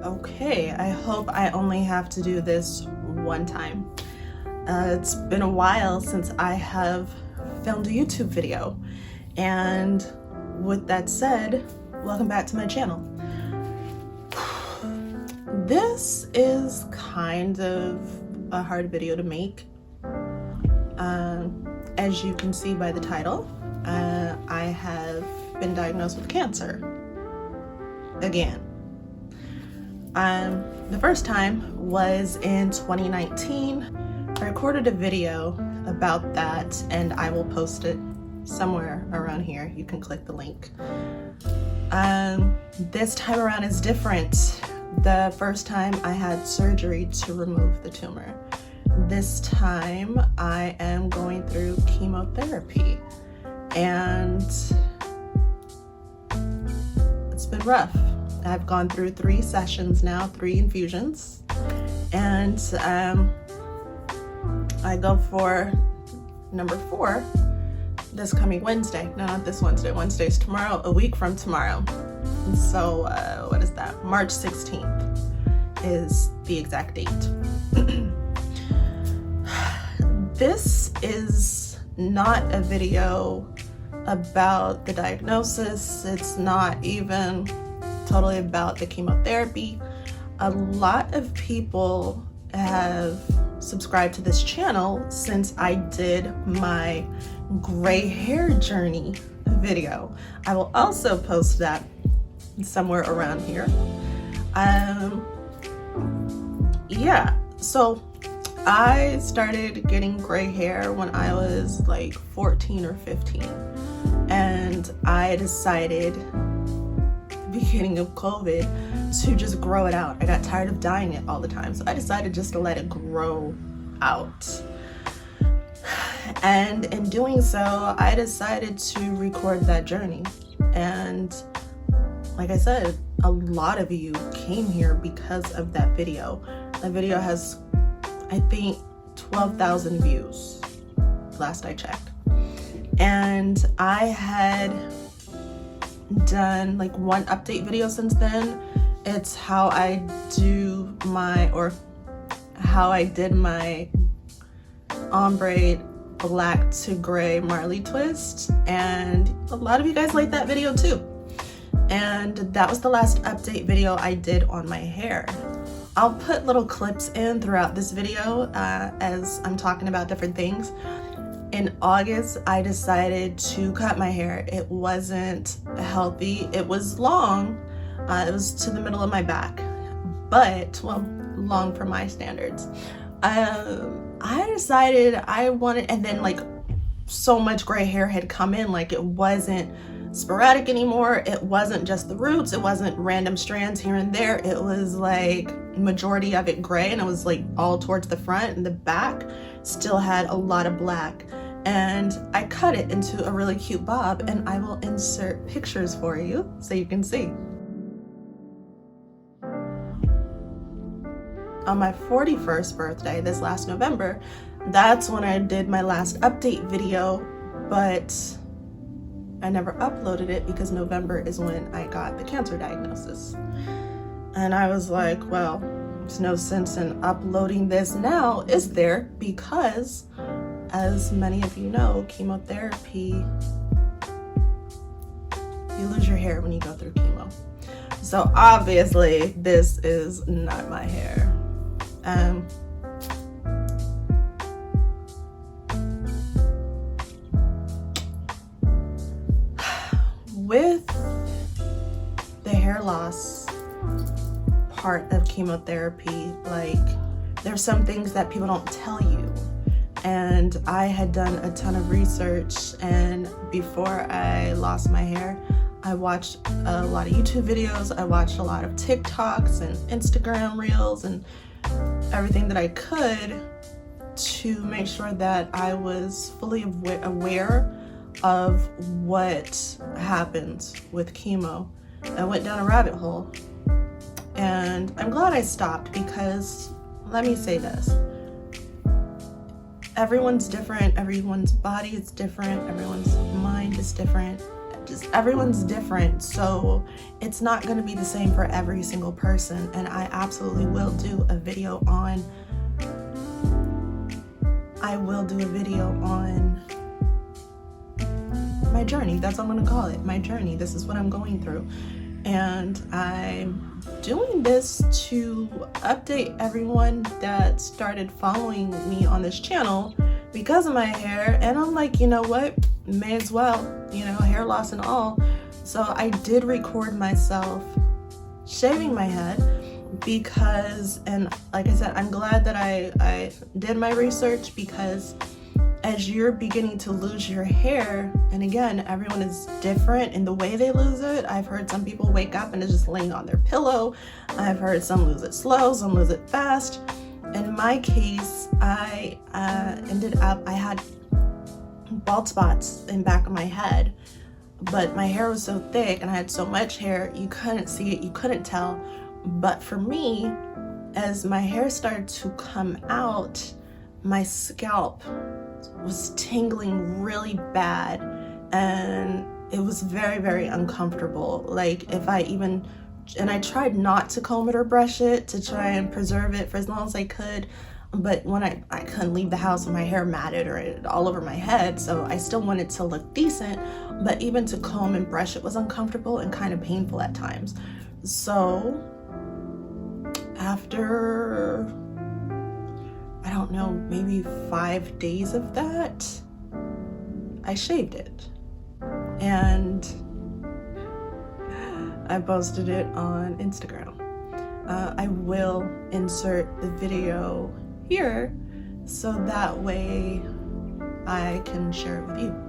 Okay, I hope I only have to do this one time. It's been a while since I have filmed a YouTube video, and with that said, welcome back to my channel. This is kind of a hard video to make. As you can see by the title, I have been diagnosed with cancer again. The first time was in 2019. I recorded a video about that and I will post it somewhere around here. You can click the link. This time around is different. The first time I had surgery to remove the tumor. This time I am going through chemotherapy and it's been rough. I've gone through 3 sessions now, 3 infusions, and I go for number 4 this coming Wednesday. No, not this Wednesday. Wednesday's tomorrow, a week from tomorrow. And so, what is that? March 16th is the exact date. This is not a video about the diagnosis. It's not even totally about the chemotherapy. A lot of people have subscribed to this channel since I did my gray hair journey video. I will also post that somewhere around here. Yeah, so I started getting gray hair when I was like 14 or 15, and I decided beginning of COVID to just grow it out. I got tired of dyeing it all the time, so I decided just to let it grow out. And in doing so, I decided to record that journey. And like I said, a lot of you came here because of that video. That video has, I think, 12,000 views last I checked. And I had done like 1 update video since then. It's how I do my, or how I did my ombre black to gray Marley twist, and a lot of you guys liked that video too. And that was the last update video I did on my hair. I'll put little clips in throughout this video as I'm talking about different things. In August, I decided to cut my hair. It wasn't healthy. It was long. It was to the middle of my back, but, well, long for my standards. I decided I wanted, and then like so much gray hair had come in, like it wasn't sporadic anymore. It wasn't just the roots. It wasn't random strands here and there. It was like majority of it gray, and it was like all towards the front, and the back still had a lot of black. And I cut it into a really cute bob, and I will insert pictures for you so you can see. On my 41st birthday, this last November, that's when I did my last update video, but I never uploaded it because November is when I got the cancer diagnosis. And I was like, well, there's no sense in uploading this now, is there? Because, as many of you know, chemotherapy, you lose your hair when you go through chemo. So obviously, this is not my hair. With the hair loss part of chemotherapy, like, there's some things that people don't tell you. And I had done a ton of research, and before I lost my hair, I watched a lot of YouTube videos. I watched a lot of TikToks and Instagram reels and everything that I could to make sure that I was fully aware of what happens with chemo. I went down a rabbit hole, and I'm glad I stopped, because let me say this. Everyone's different, everyone's body is different, everyone's mind is different. just everyone's different, so it's not going to be the same for every single person. And I absolutely will do a video on my journey. That's what I'm going to call it, my journey. This is what I'm going through, and I'm doing this to update everyone that started following me on this channel because of my hair. And I'm like, you know what, may as well, you know, hair loss and all. So I did record myself shaving my head because, and like I said, I'm glad that I did my research, because as you're beginning to lose your hair, and again, everyone is different in the way they lose it. I've heard some people wake up and it's just laying on their pillow. I've heard some lose it slow, some lose it fast. In my case, I had bald spots in back of my head, but my hair was so thick and I had so much hair, you couldn't see it, you couldn't tell. But for me, as my hair started to come out, my scalp was tingling really bad, and it was very, very uncomfortable. Like if I even, and I tried not to comb it or brush it to try and preserve it for as long as I could, but when I couldn't leave the house with my hair matted or all over my head, so I still wanted to look decent, but even to comb and brush it was uncomfortable and kind of painful at times. So after, I don't know, maybe 5 days of that, I shaved it. And I posted it on Instagram. I will insert the video here so that way I can share it with you.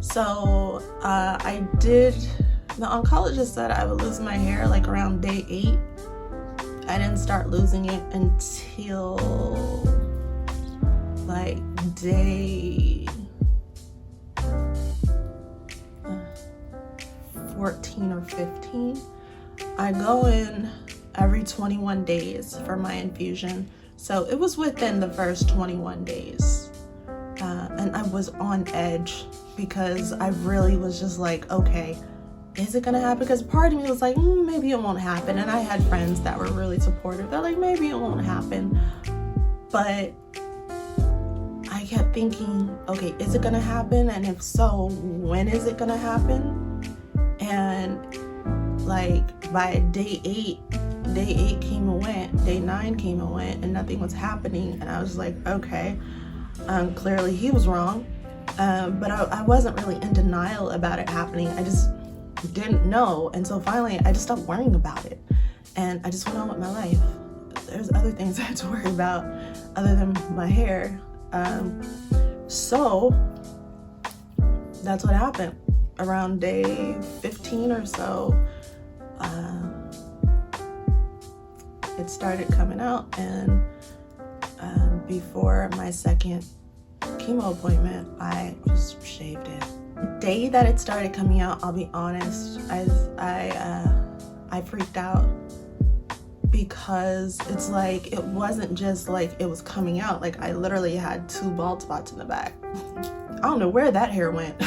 So the oncologist said I would lose my hair like around day 8. I didn't start losing it until like day 14 or 15. I go in every 21 days for my infusion. So it was within the first 21 days. And I was on edge because I really was just like, okay, is it gonna happen? Because part of me was like, maybe it won't happen. And I had friends that were really supportive. They're like, maybe it won't happen. But I kept thinking, okay, is it gonna happen? And if so, when is it gonna happen? And like by day 8 came and went, day 9 came and went, and nothing was happening. And I was like, okay, clearly he was wrong. But I wasn't really in denial about it happening. I just didn't know. And so finally I just stopped worrying about it. And I just went on with my life. There's other things I had to worry about other than my hair. So that's what happened. Around day 15 or so, it started coming out. And before my second chemo appointment, I just shaved it. The day that it started coming out, I'll be honest, I freaked out, because it's like, it wasn't just like it was coming out. Like I literally had 2 bald spots in the back. I don't know where that hair went.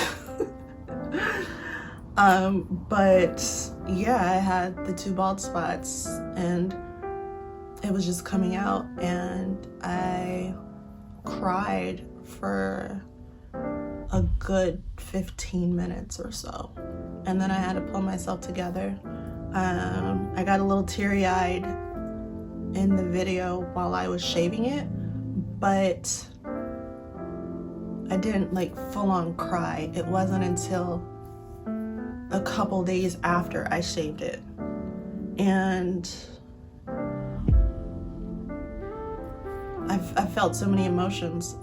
But yeah, I had the 2 bald spots and it was just coming out, and I cried for a good 15 minutes or so, and then I had to pull myself together. I got a little teary-eyed in the video while I was shaving it, but I didn't like full-on cry. It wasn't until a couple days after I shaved it, and I felt so many emotions.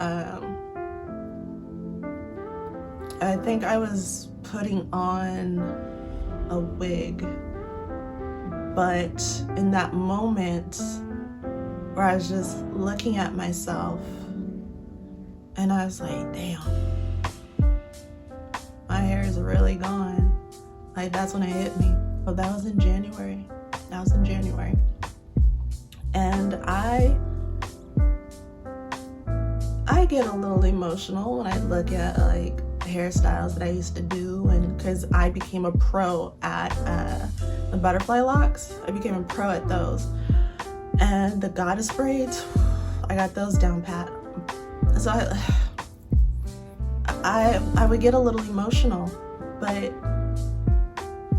I think I was putting on a wig, but in that moment where I was just looking at myself and I was like, damn, my hair is really gone. Like, that's when it hit me. But that was in January. And I get a little emotional when I look at like hairstyles that I used to do, and because I became a pro at the butterfly locks. I became a pro at those. And the goddess braids, I got those down pat. So I would get a little emotional, but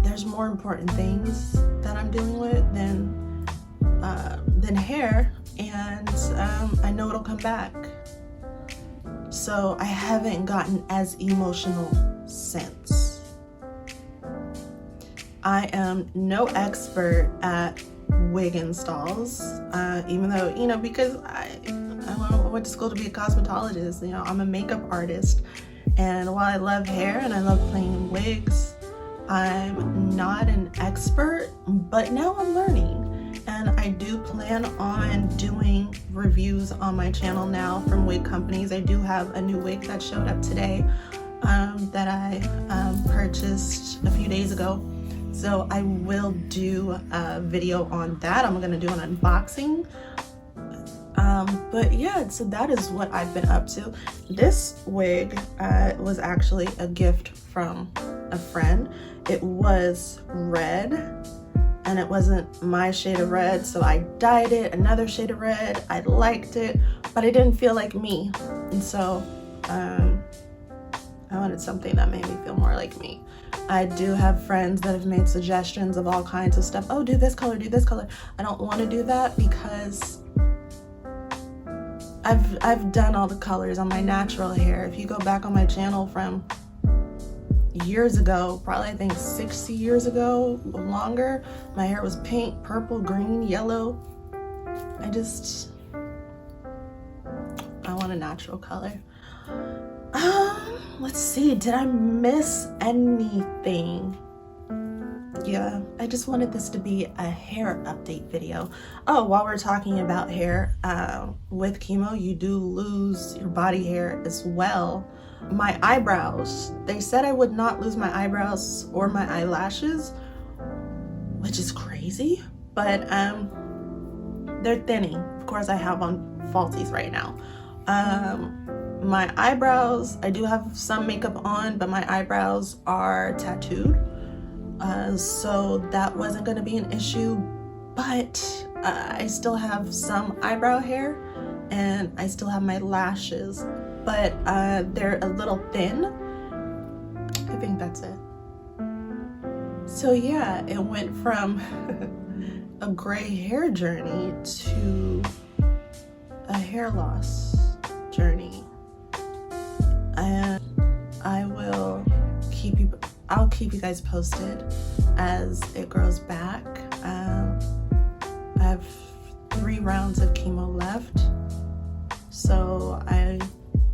there's more important things that I'm dealing with than hair, and I know it'll come back. So I haven't gotten as emotional since. I am no expert at wig installs, even though, you know, because I went to school to be a cosmetologist. You know, I'm a makeup artist, and while I love hair and I love playing wigs, I'm not an expert, but now I'm learning. And I do plan on doing reviews on my channel now from wig companies. I do have a new wig that showed up today that I purchased a few days ago. So I will do a video on that. I'm gonna do an unboxing. But yeah, so that is what I've been up to. This wig was actually a gift from a friend. It was red, and it wasn't my shade of red, so I dyed it another shade of red. I liked it, but it didn't feel like me. And so I wanted something that made me feel more like me. I do have friends that have made suggestions of all kinds of stuff. Oh, do this color, do this color. I don't want to do that because I've done all the colors on my natural hair. If you go back on my channel from years ago, probably I think 60 years ago, longer, my hair was pink, purple, green, yellow. I want a natural color. Let's see, did I miss anything? Yeah, I just wanted this to be a hair update video. Oh, while we're talking about hair, with chemo, you do lose your body hair as well. My eyebrows, they said I would not lose my eyebrows or my eyelashes, which is crazy, but they're thinning. Of course, I have on falsies right now. My eyebrows, I do have some makeup on, but my eyebrows are tattooed. So that wasn't gonna be an issue, but I still have some eyebrow hair and I still have my lashes, but they're a little thin. I think that's it. So yeah, it went from a gray hair journey to a hair loss journey. And I'll keep you guys posted as it grows back. I have 3 rounds of chemo left, so I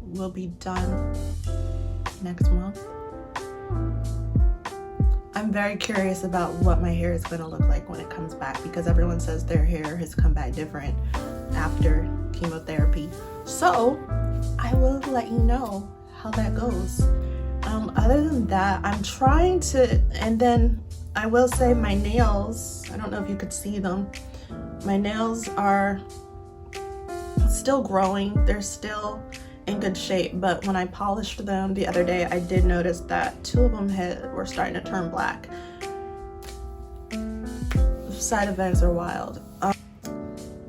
will be done next month. I'm very curious about what my hair is going to look like when it comes back, because everyone says their hair has come back different after chemotherapy. So I will let you know how that goes. Other than that, I'm trying to, and then I will say my nails, I don't know if you could see them. My nails are still growing. They're still in good shape, but when I polished them the other day, I did notice that 2 of them were starting to turn black. Side effects are wild.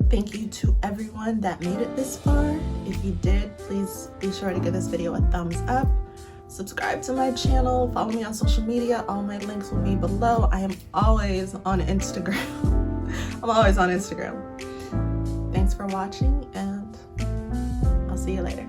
Thank you to everyone that made it this far. If you did, please be sure to give this video a thumbs up. Subscribe to my channel, follow me on social media. All my links will be below. I am always on Instagram. I'm always on Instagram. Thanks for watching, and I'll see you later.